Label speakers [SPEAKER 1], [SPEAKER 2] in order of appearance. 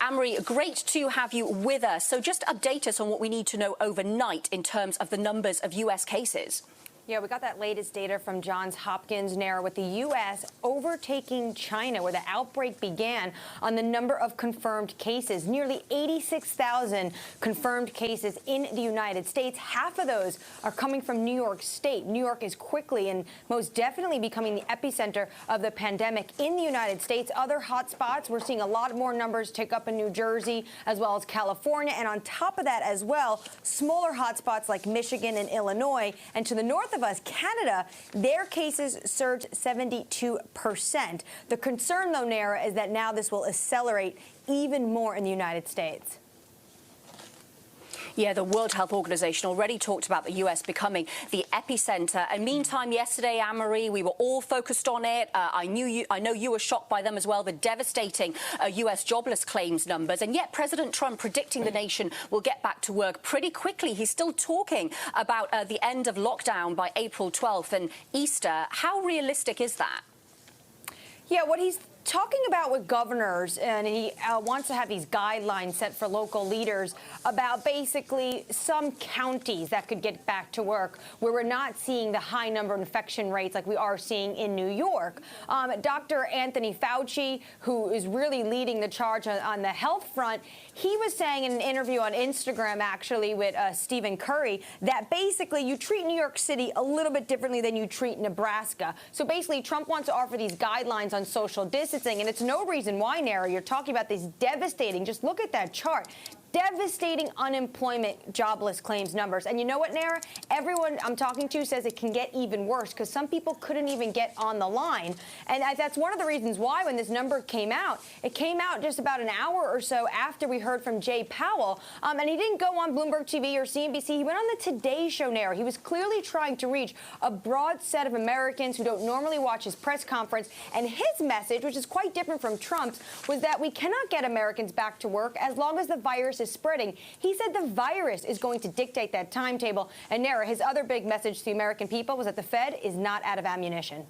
[SPEAKER 1] Annmarie, great to have you with us. So just update us on what we need to know overnight in terms of the numbers of U.S. cases.
[SPEAKER 2] Yeah, we got that latest data from Johns Hopkins now with the U.S. overtaking China, where the outbreak began on the number of confirmed cases. Nearly 86,000 confirmed cases in the United States. Half of those are coming from New York State. New York is quickly and most definitely becoming the epicenter of the pandemic in the United States. Other hotspots, we're seeing a lot more numbers tick up in New Jersey as well as California. And on top of that as well, smaller hotspots like Michigan and Illinois. And to the north of us, Canada, their cases surged 72%. The concern, though, Nara, is that now this will accelerate even more in the United States.
[SPEAKER 1] Yeah, the World Health Organization already talked about the U.S. becoming the epicenter. And meantime, yesterday, Annmarie, we were all focused on it. I know you were shocked by them as well, the devastating U.S. jobless claims numbers. And yet President Trump predicting the nation will get back to work pretty quickly. He's still talking about the end of lockdown by April 12th and Easter. How realistic is that?
[SPEAKER 2] Yeah, what he's talking about with governors, and he wants to have these guidelines set for local leaders about basically some counties that could get back to work where we're not seeing the high number of infection rates like we are seeing in New York. Dr. Anthony Fauci, who is really leading the charge on the health front, he was saying in an interview on Instagram, actually, with Stephen Curry, that basically you treat New York City a little bit differently than you treat Nebraska. So basically, Trump wants to offer these guidelines on social distancing. And it's no reason why, Nara, you're talking about these devastating, just look at that chart, devastating unemployment jobless claims numbers. And you know what, Nara? Everyone I'm talking to says it can get even worse because some people couldn't even get on the line. And that's one of the reasons why when this number came out, it came out just about an hour or so after we heard from Jay Powell. And he didn't go on Bloomberg TV or CNBC. He went on the Today Show, Nara. He was clearly trying to reach a broad set of Americans who don't normally watch his press conference. And his message, which is quite different from Trump's, was that we cannot get Americans back to work as long as the virus is spreading. He said the virus is going to dictate that timetable. And Nara, his other big message to the American people was that the Fed is not out of ammunition.